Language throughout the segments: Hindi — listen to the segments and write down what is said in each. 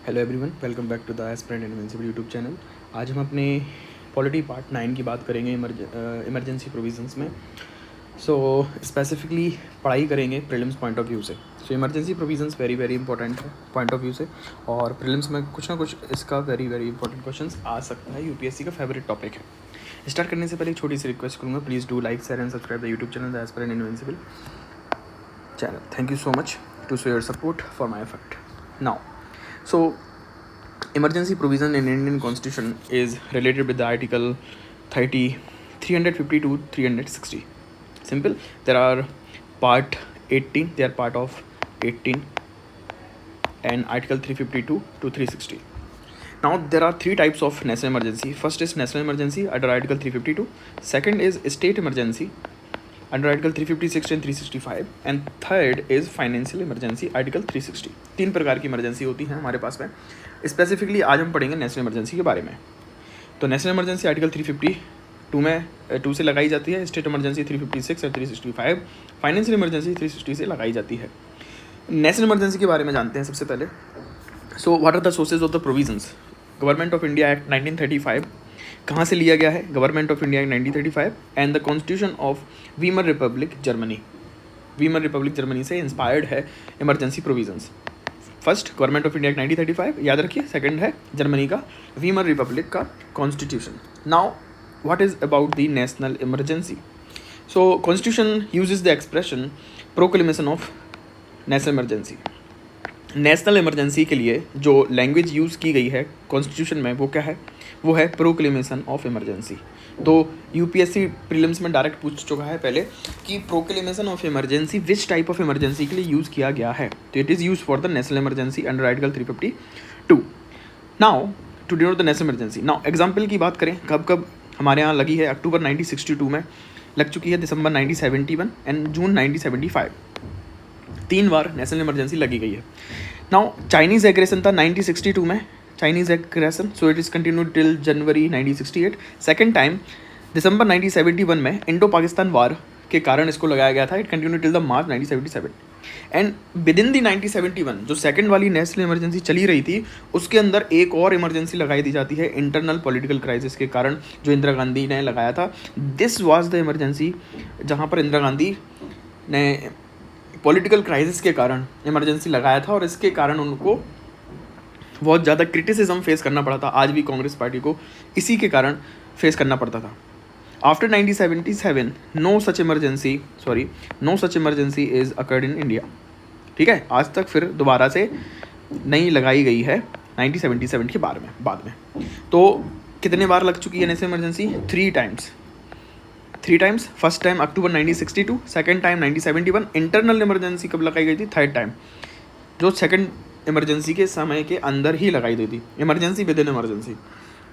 Hello everyone, welcome back to the Aspirant Invincible YouTube channel. आज हम अपने पॉलिटी पार्ट 9 की बात करेंगे इमरजेंसी प्रोविजंस में। स्पेसिफिकली पढ़ाई करेंगे प्रीलिम्स पॉइंट ऑफ व्यू से। Emergency provisions very very important है पॉइंट ऑफ व्यू से, और प्रीलिम्स में कुछ ना कुछ इसका वेरी वेरी इंपॉर्टेंट क्वेश्चंस आ सकता है। यूपीएससी का फेवरेट टॉपिक है। स्टार्ट करने से पहले एक छोटी सी रिक्वेस्ट करूँगा, please do like share and subscribe the YouTube channel the Aspirant invincible channel. Thank you so much to show your support for my effort. Now, so emergency provision in Indian Constitution is related with the Article 30, 350 to 360. Simple. There are part 18. They are part of 18 and Article 352 to 360. Now there are three types of national emergency. First is national emergency under Article 352. Second is state emergency under article 356 and 365 and third is financial emergency article 360। तीन प्रकार की इमरजेंसी होती हैं हमारे पास में। स्पेसिफिकली आज हम पढ़ेंगे नेशनल इमरजेंसी के बारे में। तो नेशनल इमरजेंसी आर्टिकल 352 में 2 से लगाई जाती है, स्टेट इमरजेंसी 356 और 365, फाइनेंशियल इमरजेंसी 360 से लगाई जाती है। नेशनल इमरजेंसी के बारे में जानते हैं सबसे पहले। So what are the sources of the provisions? Government of India act 1935 कहाँ से लिया गया है? Government of India act 1935 and the constitution of Weimar republic Germany. Weimar republic Germany से इंस्पायर्ड है emergency provisions. First government of India act 1935 याद रखिए, सेकंड है जर्मनी का वीमर रिपब्लिक का constitution. Now what is about the national emergency? So constitution uses the expression proclamation of national emergency. National emergency के लिए जो लैंग्वेज यूज़ की गई है कॉन्स्टिट्यूशन में वो क्या है? वो है प्रोक्लेमेशन ऑफ इमरजेंसी। तो यूपीएससी प्रीलिम्स में डायरेक्ट पूछ चुका है पहले कि proclamation of emergency which type of emergency के लिए यूज़ किया गया है। तो it is use for the national emergency under article 352। Now to denote the national emergency, now example की बात करें कब कब हमारे यहाँ लगी है। अक्टूबर 1962 में लग चुकी है, दिसंबर 1971 एंड जून 1975। 3 बार नेशनल इमरजेंसी लगी गई है। नाउ चाइनीज़ एग्रेशन था 1962 में, Chinese aggression, so it is continued till January 1968। Second time December 1971 में इंडो पाकिस्तान वार के कारण इसको लगाया गया था। It continued till the March 1977 and within the 1971 जो सेकंड वाली नेशनल इमरजेंसी चली रही थी उसके अंदर एक और इमरजेंसी लगाई दी जाती है इंटरनल पॉलिटिकल क्राइसिस के कारण, जो इंदिरा गांधी ने लगाया था। दिस वाज द इमरजेंसी जहाँ पर इंदिरा गांधी ने पॉलिटिकल क्राइसिस के कारण इमरजेंसी लगाया था और इसके कारण उनको बहुत ज़्यादा क्रिटिसिज्म फेस करना पड़ा था। आज भी कांग्रेस पार्टी को इसी के कारण फेस करना पड़ता था। After 1977 no such emergency is occurred in India. ठीक है, आज तक फिर दोबारा से नहीं लगाई गई है 1977 के बाद में। तो कितने बार लग चुकी है national emergency? 3 times. First time October 1962, second time 1971। Internal emergency कब लगाई गई थी? थर्ड टाइम, जो सेकेंड इमरजेंसी के समय के अंदर ही लगाई गई थी। Emergency within emergency.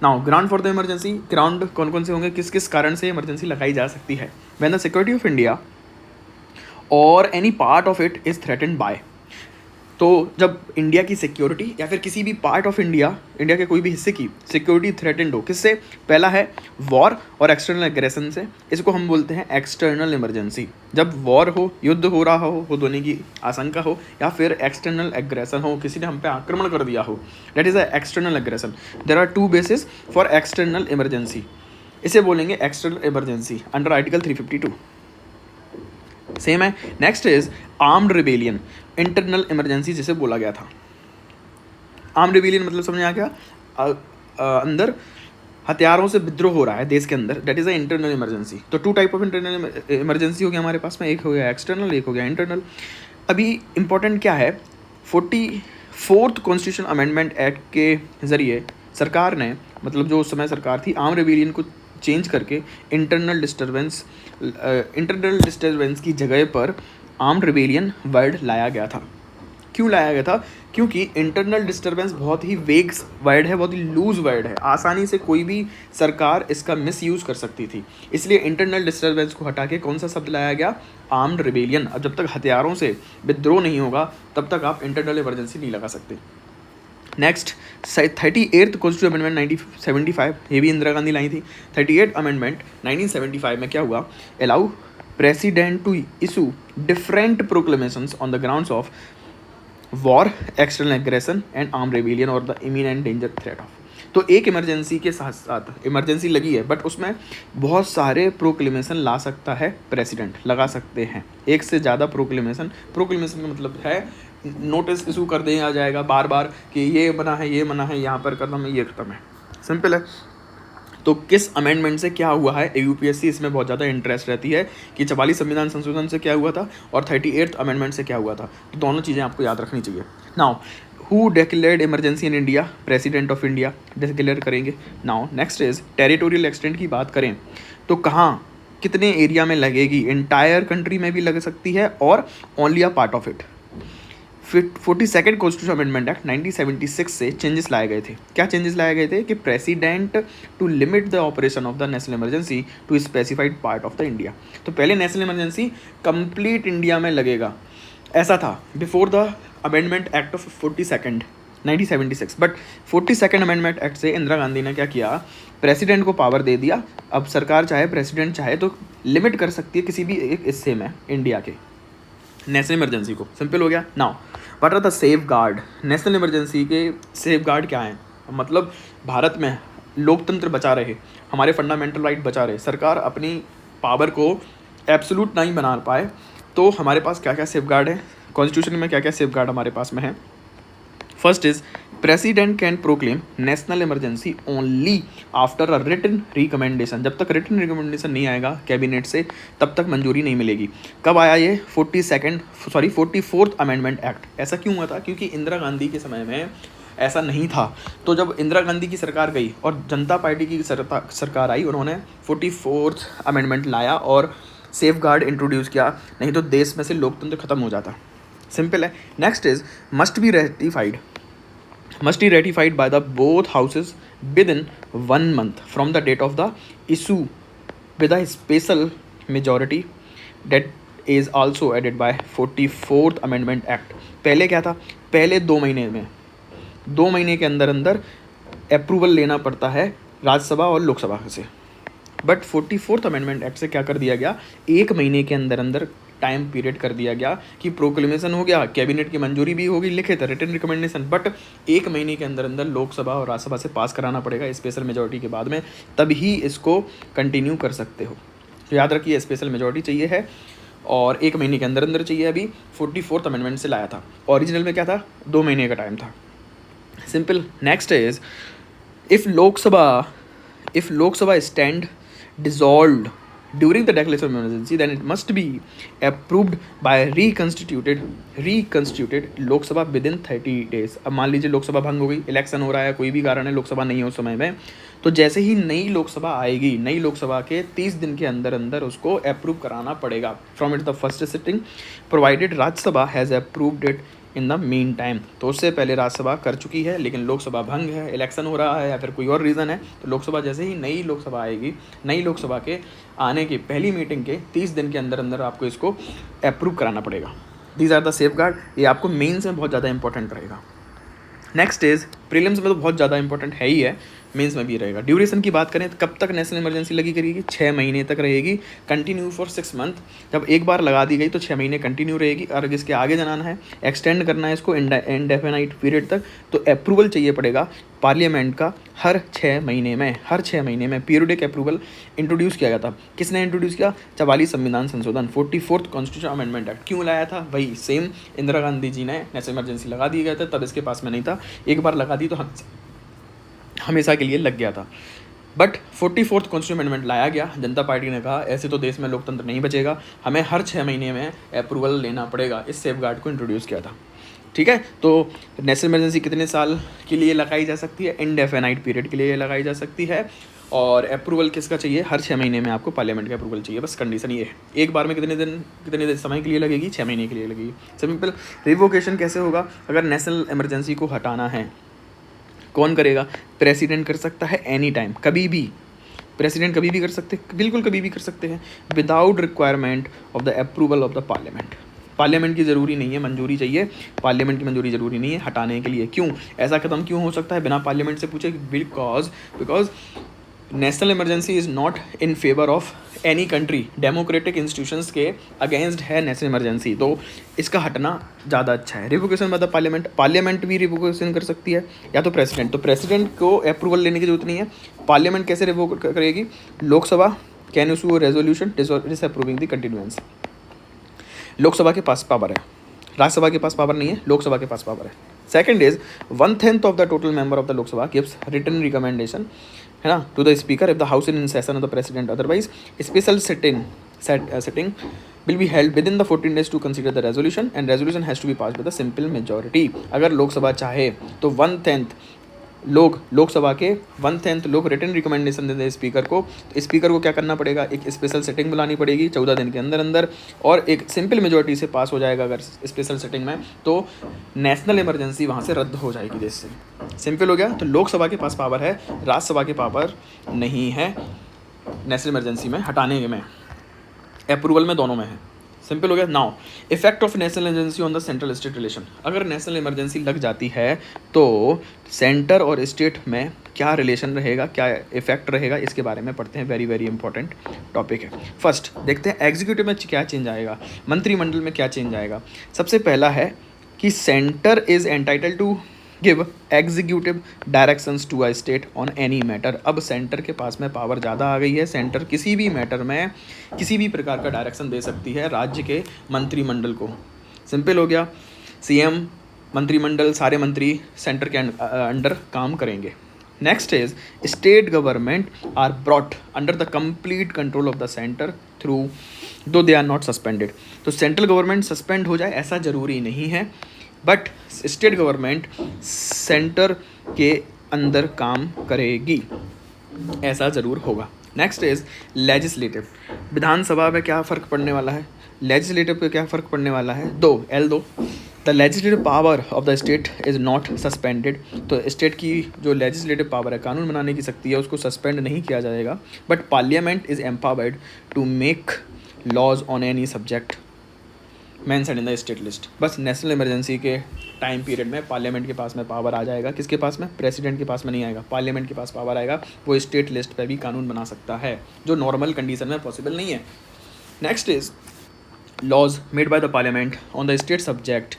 Now ground for the emergency, ground कौन कौन से होंगे, किस किस कारण से इमरजेंसी लगाई जा सकती है? When the security of India or any part of it is threatened by. तो जब इंडिया की सिक्योरिटी या फिर किसी भी पार्ट ऑफ इंडिया के कोई भी हिस्से की सिक्योरिटी थ्रेटेंड हो, किससे? पहला है वॉर और एक्सटर्नल एग्रेशन से, इसको हम बोलते हैं एक्सटर्नल इमरजेंसी। जब वॉर हो, युद्ध हो रहा हो होने की आशंका हो, या फिर एक्सटर्नल एग्रेशन हो, किसी ने हम पे आक्रमण कर दिया हो, that is a external aggression. There are 2 basis for external emergency, इसे बोलेंगे external emergency under article 352। Same है। Next is armed rebellion, internal emergency जिसे बोला गया था। आर्म्ड रिबेलियन मतलब समझ आ गया, अंदर हथियारों से विद्रोह हो रहा है देश के अंदर, that is a internal emergency. तो 2 टाइप ऑफ इंटरनल इमरजेंसी हो गया हमारे पास में, एक हो गया एक्सटर्नल, एक हो गया इंटरनल। अभी इंपॉर्टेंट क्या है, 44th कॉन्स्टिट्यूशन अमेंडमेंट एक्ट के ज़रिए सरकार ने, मतलब जो उस समय सरकार थी, आर्म रिबेलियन को चेंज करके इंटरनल डिस्टर्बेंस की जगह पर आर्म्ड रिबेलियन वर्ड लाया गया था। क्यों लाया गया था? क्योंकि इंटरनल डिस्टर्बेंस बहुत ही वेग वर्ड है, बहुत ही लूज वर्ड है, आसानी से कोई भी सरकार इसका मिसयूज़ कर सकती थी। इसलिए इंटरनल डिस्टर्बेंस को हटा के कौन सा शब्द लाया गया? Armed rebellion. अब जब तक हथियारों से विद्रोह नहीं होगा तब तक आप इंटरनल इमरजेंसी नहीं लगा सकते। नेक्स्ट 38th कॉन्स्टिट्यूशन अमेंडमेंट 1975, ये भी इंदिरा गांधी लाई थी। 38th अमेंडमेंट 1975 में क्या हुआ? Allow president to issue different proclamations on the grounds of war, external aggression and arm rebellion or the imminent danger threat of. तो एक इमरजेंसी के साथ साथ इमरजेंसी लगी है, बट उसमें बहुत सारे प्रोक्लेमेशन ला सकता है प्रेसिडेंट, लगा सकते हैं एक से ज़्यादा प्रोक्लेमेशन। प्रोक्लेमेशन का मतलब है नोटिस इशू कर दिया जाएगा बार बार कि ये मना है, ये मना है, यहाँ पर खत्म है, ये खत्म है। सिंपल है। तो किस अमेंडमेंट से क्या हुआ है, यूपीएससी इसमें बहुत ज़्यादा इंटरेस्ट रहती है कि 44 संविधान संशोधन से क्या हुआ था और 38th अमेंडमेंट से क्या हुआ था। तो दोनों चीज़ें आपको याद रखनी चाहिए। Now who declared emergency in India, president of India declare करेंगे। Now next is territorial extent की बात करें तो कहाँ कितने एरिया में लगेगी, इंटायर कंट्री में भी लग सकती है और only a part of it. 42nd constitution amendment act 1976 से चेंजेस लाए गए थे। क्या चेंजेस लाए गए थे कि president to limit the operation of the national emergency to specified part of the India. तो पहले नेशनल इमरजेंसी कंप्लीट इंडिया में लगेगा, ऐसा था before the amendment act of 42nd 1976। But 42nd amendment act से इंदिरा गांधी ने क्या किया, प्रेसिडेंट को पावर दे दिया। अब सरकार चाहे, प्रेसिडेंट चाहे तो लिमिट कर सकती है किसी भी एक हिस्से में इंडिया के नेशनल इमरजेंसी को। सिंपल हो गया। Now what are the safeguard, national emergency के सेफ गार्ड क्या हैं? मतलब भारत में लोकतंत्र बचा रहे, हमारे फंडामेंटल राइट बचा रहे, सरकार अपनी पावर को एब्सोल्यूट नहीं बना पाए, तो हमारे पास क्या क्या सेफ गार्ड है, कॉन्स्टिट्यूशन में क्या क्या सेफ गार्ड हमारे पास में है। First is president can proclaim national emergency only after a written recommendation. जब तक रिटन रिकमेंडेशन नहीं आएगा कैबिनेट से तब तक मंजूरी नहीं मिलेगी। कब आया ये? 44th amendment act. ऐसा क्यों हुआ था? क्योंकि इंदिरा गांधी के समय में ऐसा नहीं था। तो जब इंदिरा गांधी की सरकार गई और जनता पार्टी की सरकार आई, उन्होंने 44th अमेंडमेंट लाया और सेफ गार्ड इंट्रोड्यूस किया, नहीं तो देश में से लोकतंत्र खत्म हो जाता। सिंपल है। Next is must be ratified by the both houses within 1 month from the date of the issue with a special majority that is also added by 44th amendment act। पहले क्या था? पहले 2 महीने में, 2 महीने के अंदर अंदर अप्रूवल लेना पड़ता है राज्यसभा और लोकसभा से। बट 44th अमेंडमेंट एक्ट से क्या कर दिया गया, 1 महीने के अंदर अंदर टाइम पीरियड कर दिया गया कि प्रोक्लेमेशन हो गया, कैबिनेट की मंजूरी भी होगी, लिखित रिटन रिकमेंडेशन, बट 1 महीने के अंदर अंदर लोकसभा और राज्यसभा से पास कराना पड़ेगा स्पेशल मेजोरिटी के बाद में, तभी इसको कंटिन्यू कर सकते हो। तो याद रखिए स्पेशल मेजोरिटी चाहिए है और 1 महीने के अंदर अंदर चाहिए। अभी 44th अमेंडमेंट से लाया था, ओरिजिनल में क्या था, 2 महीने का टाइम था। Simple. Next is if Lok Sabha stand dissolved during the declaration of emergency, then it must be approved by reconstituted Lok Sabha within 30 days। अब मान लीजिए लोकसभा भंग हो गई, इलेक्शन हो रहा है, कोई भी कारण है, लोकसभा नहीं है उस समय में, तो जैसे ही नई लोकसभा आएगी, नई लोकसभा के 30 दिन के अंदर अंदर उसको अप्रूव कराना पड़ेगा from it the first sitting, provided Rajya Sabha has approved it in the mean time. तो उससे पहले राज्यसभा कर चुकी है, लेकिन लोकसभा भंग है, इलेक्शन हो रहा है या फिर कोई और रीज़न है, तो लोकसभा जैसे ही नई लोकसभा आएगी, नई लोकसभा के आने की पहली मीटिंग के 30 दिन के अंदर अंदर आपको इसको अप्रूव कराना पड़ेगा। These are the safeguard. ये आपको मेंस में बहुत ज़्यादा इंपॉर्टेंट रहेगा। नेक्स्ट इज प्रीलिम्स में तो बहुत ज़्यादा इंपॉर्टेंट है ही है, मेंस में भी रहेगा। ड्यूरेशन की बात करें तो कब तक नेशनल इमरजेंसी लगी करेगी? 6 महीने तक रहेगी, कंटिन्यू फॉर 6 मंथ। जब एक बार लगा दी गई तो 6 महीने कंटिन्यू रहेगी, और इसके आगे जाना है, एक्सटेंड करना है इसको इंडेफिनाइट पीरियड तक, तो अप्रूवल चाहिए पड़ेगा पार्लियामेंट का हर 6 महीने में। हर 6 महीने में पीरियडिक अप्रूवल इंट्रोड्यूस किया गया था। किसने इंट्रोड्यूस किया? 44 संविधान संशोधन, 44th कॉन्स्टिट्यूशन अमेंडमेंट एक्ट। क्यों लाया था? वही सेम इंदिरा गांधी जी ने नेशनल इमरजेंसी लगा दिए गए थे, तब इसके पास में नहीं था, एक बार लगा दी तो हमेशा के लिए लग गया था। बट 44th कॉन्स्टिट्यूशन अमेंडमेंट लाया गया, जनता पार्टी ने कहा ऐसे तो देश में लोकतंत्र नहीं बचेगा, हमें हर 6 महीने में अप्रूवल लेना पड़ेगा, इस सेफ गार्ड को इंट्रोड्यूस किया था। ठीक है, तो नेशनल इमरजेंसी कितने साल के लिए लगाई जा सकती है? इंडेफिनाइट पीरियड के लिए लगाई जा सकती है, और अप्रूवल किसका चाहिए? हर 6 महीने में आपको पार्लियामेंट का अप्रूवल चाहिए। बस कंडीशन ये है। एक बार में कितने समय के लिए लगेगी? 6 महीने के लिए लगेगी। सिंपल। रिवोकेशन कैसे होगा? अगर नेशनल इमरजेंसी को हटाना है, कौन करेगा? प्रेसिडेंट कर सकता है, एनी टाइम, कभी भी। प्रेसिडेंट कभी भी कर सकते, बिल्कुल कभी भी कर सकते हैं, without requirement of the approval of the parliament. Parliament की ज़रूरी नहीं है, मंजूरी चाहिए, पार्लियामेंट की मंजूरी ज़रूरी नहीं है हटाने के लिए। क्यों ऐसा कदम क्यों हो सकता है बिना पार्लियामेंट से पूछे? Because national emergency is not in favour of any country, democratic institutions के अगेंस्ट है नेशनल इमरजेंसी, तो इसका हटना ज़्यादा अच्छा है। Revocation bye the parliament, parliament भी रिवोकेशन कर सकती है या तो प्रेसिडेंट, तो प्रेसिडेंट को अप्रूवल लेने की जरूरत नहीं है। पार्लियामेंट कैसे रिवोक करेगी? Lok Sabha can issue resolution disapproving the continuance. Lok Sabha के पास पावर है, राज्यसभा के पास पावर नहीं है, लोकसभा के पास पावर है। Second is 1/10 of the total member of the Lok Sabha gives written recommendation, है ना, to the speaker if the house in session of the president, otherwise special sitting will be held within the 14 days to consider the resolution and resolution has to be passed with a simple majority। अगर लोकसभा चाहे तो 1/10 लोकसभा के 1/10 लोग रिटन रिकमेंडेशन देते हैं स्पीकर को, तो स्पीकर को क्या करना पड़ेगा? एक स्पेशल सेटिंग बुलानी पड़ेगी 14 दिन के अंदर अंदर, और एक सिंपल मेजोरिटी से पास हो जाएगा अगर स्पेशल सेटिंग में, तो नेशनल इमरजेंसी वहाँ से रद्द हो जाएगी देश से। सिंपल हो गया। तो लोकसभा के पास पावर है, राज्यसभा के पावर नहीं है नेशनल इमरजेंसी में हटाने में, अप्रूवल में दोनों में है। सिंपल हो गया। Now effect of national emergency on the central state relation, अगर नेशनल इमरजेंसी लग जाती है तो सेंटर और स्टेट में क्या रिलेशन रहेगा, क्या इफेक्ट रहेगा, इसके बारे में पढ़ते हैं। वेरी वेरी इंपॉर्टेंट टॉपिक है। फर्स्ट देखते हैं एग्जीक्यूटिव में क्या चेंज आएगा, मंत्रिमंडल में क्या चेंज आएगा। सबसे पहला है कि centre is entitle to give executive directions to a state on any matter. अब सेंटर के पास में पावर ज़्यादा आ गई है, सेंटर किसी भी मैटर में किसी भी प्रकार का डायरेक्शन दे सकती है राज्य के मंत्रिमंडल को। सिंपल हो गया। सीएम, मंत्रिमंडल, सारे मंत्री सेंटर के अंडर काम करेंगे। Next is state government are brought under the complete control of the centre through though they are not suspended. तो सेंट्रल गवर्नमेंट सस्पेंड हो जाए ऐसा ज़रूरी नहीं है, बट स्टेट गवर्नमेंट सेंटर के अंदर काम करेगी ऐसा ज़रूर होगा। नेक्स्ट इज लेजिस्लेटिव, विधानसभा में क्या फ़र्क पड़ने वाला है, लेजिस्लेटिव पे क्या फ़र्क पड़ने वाला है। L2 the legislative power of the state is not suspended. तो स्टेट की जो लेजिस्लेटिव पावर है, कानून बनाने की शक्ति है, उसको सस्पेंड नहीं किया जाएगा। But parliament is empowered to make laws on any subject mentioned in the state list. बस नेशनल इमरजेंसी के टाइम पीरियड में पार्लियामेंट के पास में पावर आ जाएगा। किसके पास में? प्रेसिडेंट के पास में नहीं आएगा, पार्लियामेंट के पास पावर आएगा। वो स्टेट लिस्ट पे भी कानून बना सकता है, जो नॉर्मल कंडीशन में पॉसिबल नहीं है। Next is laws made by the parliament on the state subject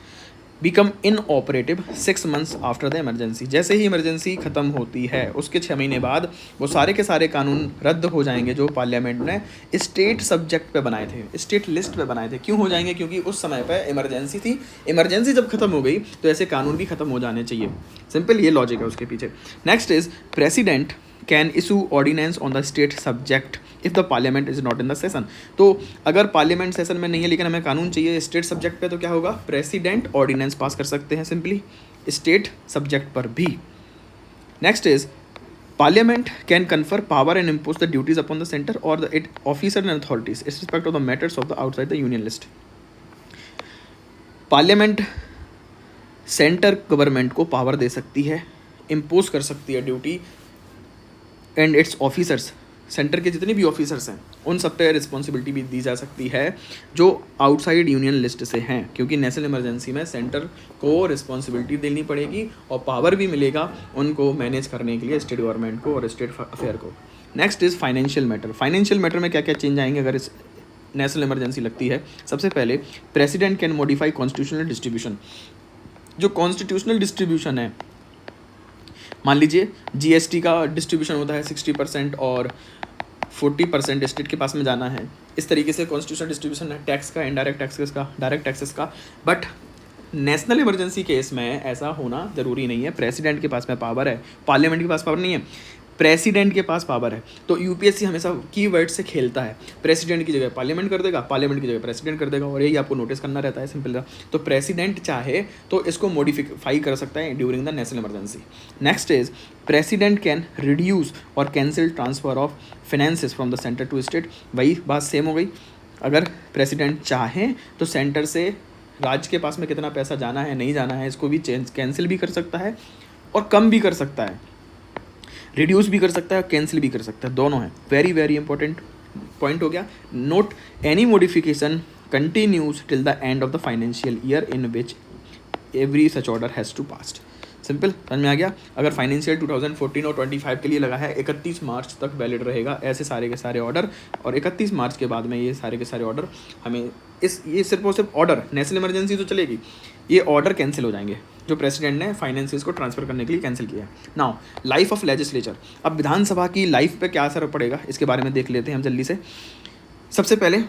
become inoperative 6 months after the emergency. जैसे ही इमरजेंसी ख़त्म होती है उसके 6 महीने बाद वो सारे के सारे कानून रद्द हो जाएंगे जो पार्लियामेंट ने स्टेट सब्जेक्ट पे बनाए थे, स्टेट लिस्ट पे बनाए थे। क्यों हो जाएंगे? क्योंकि उस समय पे इमरजेंसी थी। इमरजेंसी जब खत्म हो गई तो ऐसे कानून भी खत्म हो जाने चाहिए। सिंपल ये लॉजिक है उसके पीछे। Next is president can issue ordinance on the state subject if the parliament is not in the session. तो अगर पार्लियामेंट सेशन में नहीं है लेकिन हमें कानून चाहिए स्टेट सब्जेक्ट पे, तो क्या होगा? प्रेसिडेंट ऑर्डिनेंस पास कर सकते हैं सिंपली स्टेट सब्जेक्ट पर भी। Next is parliament can confer power and impose the duties upon the centre or the it officer and authorities is respect of the matters of the outside the union list. Parliament centre government को पावर दे सकती है, इम्पोज कर सकती है duty, and its officers, centre के जितने भी ऑफिसर्स हैं उन सब पे रिस्पॉन्सिबिलिटी भी दी जा सकती है जो आउटसाइड यूनियन लिस्ट से हैं, क्योंकि नेशनल इमरजेंसी में सेंटर को रिस्पॉन्सिबिलिटी देनी पड़ेगी और पावर भी मिलेगा उनको मैनेज करने के लिए स्टेट गवर्नमेंट को और स्टेट अफेयर को। Next is financial matter. Financial matter में क्या क्या चेंज आएंगे अगर इस नेशनल इमरजेंसी लगती है? सबसे पहले president can modify constitutional distribution. जो कॉन्स्टिट्यूशनल डिस्ट्रीब्यूशन है, मान लीजिए जीएसटी का डिस्ट्रीब्यूशन होता है 60% और 40% स्टेट के पास में जाना है। इस तरीके से कॉन्स्टिट्यूशनल डिस्ट्रीब्यूशन है टैक्स का, इनडायरेक्ट टैक्सेस का, डायरेक्ट टैक्सेस का। बट नेशनल इमरजेंसी केस में ऐसा होना ज़रूरी नहीं है। प्रेसिडेंट के पास में पावर है, पार्लियामेंट के पास पावर नहीं है, प्रेसिडेंट के पास पावर है। तो यूपीएससी हमेशा कीवर्ड से खेलता है, प्रेसिडेंट की जगह पार्लियामेंट कर देगा, पार्लियामेंट की जगह प्रेसिडेंट कर देगा, और यही आपको नोटिस करना रहता है सिंपल सा। तो प्रेसिडेंट चाहे तो इसको मॉडिफाई कर सकता है during the national emergency. Next is president can reduce or cancel transfer of finances from the centre to state. वही बात सेम हो गई। अगर प्रेसिडेंट चाहे तो सेंटर से राज्य के पास में कितना पैसा जाना है, नहीं जाना है, इसको भी कैंसिल भी कर सकता है और कम भी कर सकता है, रिड्यूस भी कर सकता है और कैंसिल भी कर सकता है, दोनों है। वेरी वेरी इंपॉर्टेंट पॉइंट हो गया। Note any modification continues till the end of the financial year in which every such order has to passed. Simple, समझ में आ गया। अगर फाइनेंशियल 2014 और 25 के लिए लगा है 31 मार्च तक वैलिड रहेगा ऐसे सारे के सारे ऑर्डर, और 31 मार्च के बाद में ये सारे के सारे ऑर्डर हमें ये सिर्फ और सिर्फ ऑर्डर, नेशनल इमरजेंसी तो चलेगी, ये ऑर्डर कैंसिल हो जाएंगे जो प्रेसिडेंट ने फाइनेंसेस को ट्रांसफर करने के लिए कैंसिल किया है। नाउ लाइफ ऑफ लेजिस्लेचर, अब विधानसभा की लाइफ पे क्या असर पड़ेगा इसके बारे में देख लेते हैं हम जल्दी से। सबसे पहले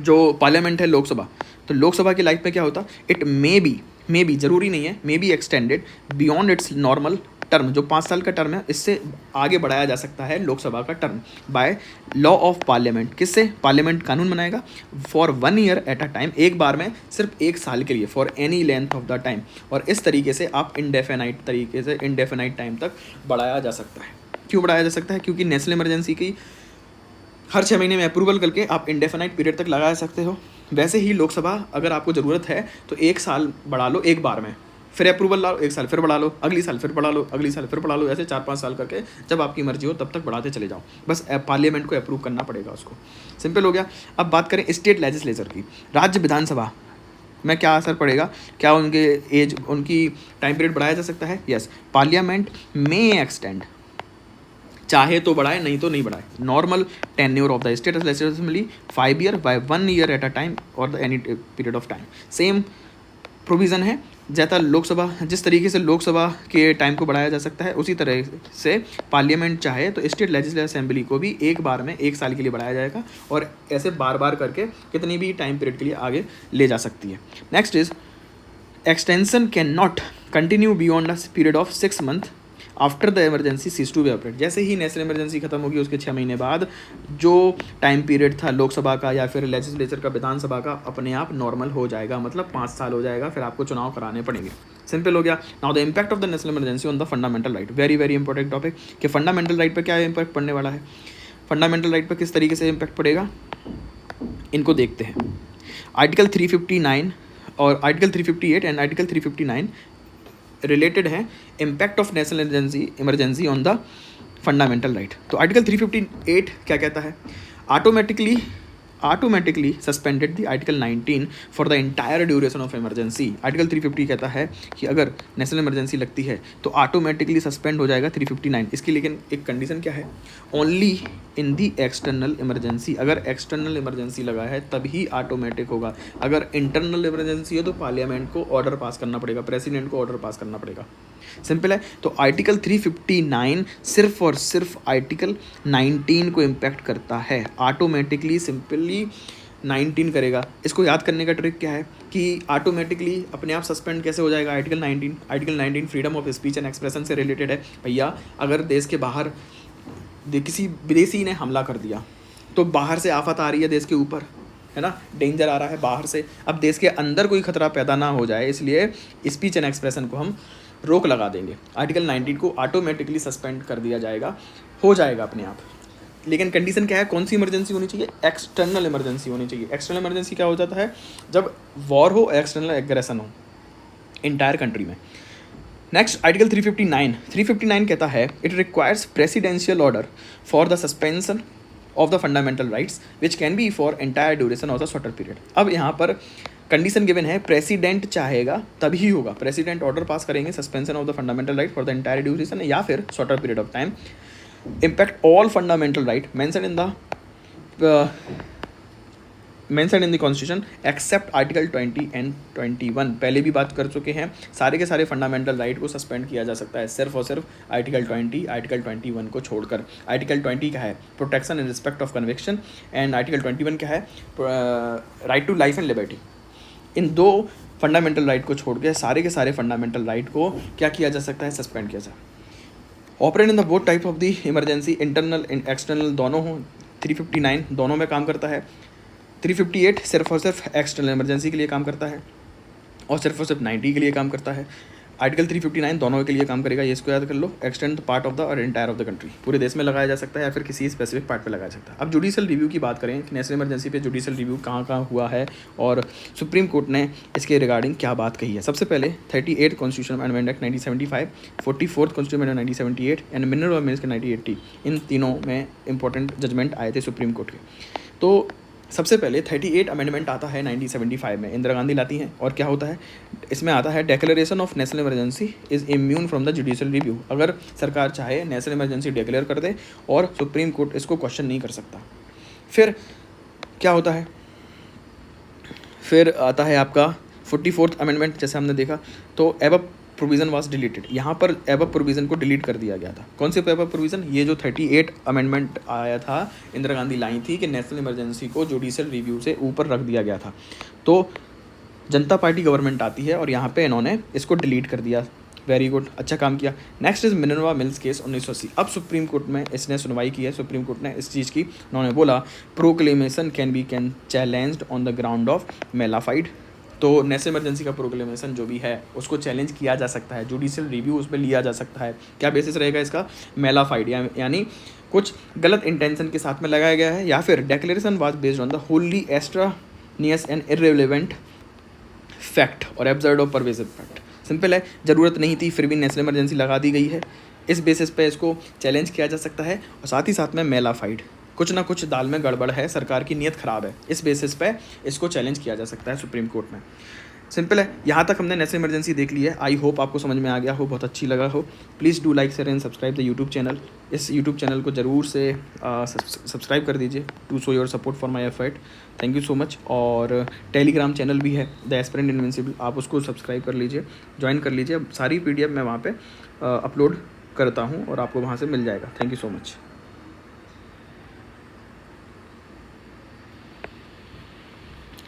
जो पार्लियामेंट है लोकसभा, तो लोकसभा की लाइफ में क्या होता, इट मे बी ज़रूरी नहीं है, may be extended beyond it's normal term, जो 5 साल का टर्म है इससे आगे बढ़ाया जा सकता है लोकसभा का term by law of parliament. किससे, पार्लियामेंट कानून बनाएगा for 1 year at a time, एक बार में सिर्फ 1 साल के लिए, for any length of the time, और इस तरीके से आप इंडेफिनाइट टाइम तक बढ़ाया जा सकता है। क्यों बढ़ाया जा सकता है, क्योंकि नेशनल इमरजेंसी की हर 6 महीने में अप्रूवल करके आप इंडेफिनाइट पीरियड तक लगा सकते हो। वैसे ही लोकसभा अगर आपको ज़रूरत है तो 1 साल बढ़ा लो एक बार में, फिर अप्रूवल लाओ, 1 साल फिर बढ़ा लो, अगली साल फिर बढ़ा लो, अगली साल फिर बढ़ा लो, ऐसे 4-5 साल करके जब आपकी मर्जी हो तब तक बढ़ाते चले जाओ, बस पार्लियामेंट को अप्रूव करना पड़ेगा उसको। सिंपल हो गया। अब बात करें स्टेट लेजिस्लेचर की, राज्य विधानसभा में क्या असर पड़ेगा, क्या उनकी टाइम पीरियड बढ़ाया जा सकता है? यस, पार्लियामेंट में एक्सटेंड, चाहे तो बढ़ाए नहीं तो नहीं बढ़ाए। Normal tenure of the state legislative assembly 5 year by 1 year at a time और the any period of time. Same provision है जैसा लोकसभा, जिस तरीके से लोकसभा के टाइम को बढ़ाया जा सकता है उसी तरह से पार्लियामेंट चाहे तो स्टेट लेजिस्लेटिव असेंबली को भी एक बार में 1 साल के लिए बढ़ाया जाएगा, और ऐसे बार बार करके कितनी भी टाइम पीरियड के लिए आगे ले जा सकती है। Next is extension can not continue beyond a period of 6 month after the emergency cease to be operate. जैसे ही नेशनल इमरजेंसी खत्म होगी उसके 6 महीने बाद जो टाइम पीरियड था लोकसभा का या फिर लेजिस्लेचर का, विधानसभा का, अपने आप नॉर्मल हो जाएगा, मतलब 5 साल हो जाएगा, फिर आपको चुनाव कराने पड़ेंगे। सिंपल हो गया। Now the impact of the national emergency on the fundamental right, very very important topic, कि फंडामेंटल राइट पर क्या इम्पैक्ट पड़ने वाला है, फंडामेंटल राइट पर किस तरीके से इम्पैक्ट पड़ेगा, इनको देखते हैं। आर्टिकल 359 और आर्टिकल 358 एंड आर्टिकल 359 रिलेटेड है impact of national emergency on the fundamental right. तो आर्टिकल 358 क्या कहता है, automatically suspended the article 19 for the entire duration of emergency. Article 350 कहता है कि अगर नेशनल इमरजेंसी लगती है तो ऑटोमेटिकली सस्पेंड हो जाएगा 359। इसकी लेकिन एक कंडीशन क्या है, only in the external emergency, अगर एक्सटर्नल इमरजेंसी लगा है तभी ऑटोमेटिक होगा। अगर इंटरनल इमरजेंसी हो तो पार्लियामेंट को ऑर्डर पास करना पड़ेगा, प्रेसिडेंट को ऑर्डर पास करना पड़ेगा। सिंपल है। तो आर्टिकल 359 सिर्फ और सिर्फ आर्टिकल 19 को इम्पैक्ट करता है, ऑटोमेटिकली सिंपली 19 करेगा। इसको याद करने का ट्रिक क्या है कि ऑटोमेटिकली अपने आप सस्पेंड कैसे हो जाएगा article 19 freedom of speech and expression से रिलेटेड है। भैया अगर देश के बाहर किसी विदेशी ने हमला कर दिया तो बाहर से आफत आ रही है देश के ऊपर, है ना, डेंजर आ रहा है बाहर से, अब देश के अंदर कोई खतरा पैदा ना हो जाए इसलिए स्पीच एंड एक्सप्रेशन को हम रोक लगा देंगे। आर्टिकल 19 को ऑटोमेटिकली सस्पेंड कर दिया जाएगा, हो जाएगा अपने आप। लेकिन कंडीशन क्या है, कौन सी इमरजेंसी होनी चाहिए, एक्सटर्नल इमरजेंसी होनी चाहिए। एक्सटर्नल इमरजेंसी क्या हो जाता है, जब वॉर हो, एक्सटर्नल एग्रेशन हो इंटायर कंट्री में। नेक्स्ट आर्टिकल 359 कहता है it requires presidential order for the suspension of the fundamental rights which can be for entire duration of the shorter period. अब यहाँ पर कंडीशन गिवन है, प्रेसिडेंट चाहेगा तभी होगा, प्रेसिडेंट ऑर्डर पास करेंगे suspension of the fundamental right for the entire duration या फिर shorter period of time, impact all fundamental right mention in the constitution except article 20 and 21। पहले भी बात कर चुके हैं, सारे के सारे फंडामेंटल राइट को सस्पेंड किया जा सकता है सिर्फ और सिर्फ आर्टिकल 20, आर्टिकल 21 को छोड़कर। आर्टिकल 20 क्या है, protection in respect of conviction, and article 21 क्या है, right to life and liberty. इन दो फंडामेंटल राइट को छोड़ के सारे के सारे फंडामेंटल राइट को क्या किया जा सकता है, सस्पेंड किया जाए। Operate in the both type of the emergency, internal and external दोनों हो। 359 दोनों में काम करता है, 358 सिर्फ और सिर्फ एक्सटर्नल इमरजेंसी के लिए काम करता है और सिर्फ 90 के लिए काम करता है। आर्टिकल 359 दोनों के लिए काम करेगा, ये इसको याद कर लो। एक्सटेंड पार्ट ऑफ द और एंटायर ऑफ द कंट्री, पूरे देश में लगाया जा सकता है या फिर किसी स्पेसिफिक पार्ट पे लगाया जा सकता है। अब जुडिशियल रिव्यू की बात करें कि नेशनल इमरजेंसी पे जुडिशियल रिव्यू कहाँ कहाँ हुआ है और सुप्रीम कोर्ट ने इसके रिगार्डिंग क्या बात कही है। सबसे पहले 38 constitution amendment act 1975, 44 constitution amendment 1978 and mineral amendments के 1980, इन तीनों में इंपॉर्टेंट जजमेंट आए थे सुप्रीम कोर्ट के। तो सबसे पहले 38 अमेंडमेंट आता है 1975 में, इंदिरा गांधी लाती हैं। और क्या होता है इसमें आता है, declaration of national emergency is immune from the judicial review. अगर सरकार चाहे नेशनल इमरजेंसी डिक्लेयर कर दे और सुप्रीम कोर्ट इसको क्वेश्चन नहीं कर सकता। फिर क्या होता है, फिर आता है आपका 44th अमेंडमेंट। जैसे हमने देखा तो एबव प्रोविज़न वाज डिलीटेड, यहाँ पर एबव प्रोविज़न को डिलीट कर दिया गया था। कौन से एबव प्रोविज़न, ये जो 38 अमेंडमेंट आया था, इंदिरा गांधी लाई थी कि नेशनल इमरजेंसी को जुडिशियल रिव्यू से ऊपर रख दिया गया था। तो जनता पार्टी गवर्नमेंट आती है और यहाँ पे इन्होंने इसको डिलीट कर दिया। वेरी गुड, अच्छा काम किया। Next is Minerva mills case 1980। अब सुप्रीम कोर्ट में इसने सुनवाई की है, सुप्रीम कोर्ट ने इस चीज़ की, उन्होंने बोला proclamation can challenged on the ground of mala fide. तो नेशनल इमरजेंसी का प्रोक्लेमेशन जो भी है उसको चैलेंज किया जा सकता है, जुडिशियल रिव्यू उस पर लिया जा सकता है। क्या बेसिस रहेगा इसका, मेलाफाइड, यानी कुछ गलत इंटेंशन के साथ में लगाया गया है, या फिर declaration was based on the wholly extraneous and irrelevant fact or absurd or perverse fact. Simple है, ज़रूरत नहीं थी फिर भी नेशनल इमरजेंसी लगा दी गई है, इस बेसिस पे इसको चैलेंज किया जा सकता है। और साथ ही साथ में मेलाफाइड, कुछ ना कुछ दाल में गड़बड़ है, सरकार की नीयत ख़राब है, इस बेसिस पे इसको चैलेंज किया जा सकता है सुप्रीम कोर्ट में। सिंपल है, यहाँ तक हमने नेशनल इमरजेंसी देख ली है। आई होप आपको समझ में आ गया हो, बहुत अच्छी लगा हो। Please do like share and subscribe the YouTube channel. इस यूट्यूब चैनल को ज़रूर से सब्सक्राइब कर दीजिए to show your support for my effort. Thank you so much. और टेलीग्राम चैनल भी है द एस्पिरेंट इनविंसिबल, आप उसको सब्सक्राइब कर लीजिए, ज्वाइन कर लीजिए। सारी PDF मैं वहाँ पर अपलोड करता हूँ और आपको वहाँ से मिल जाएगा। Thank you so much.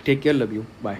Take care, love you, bye.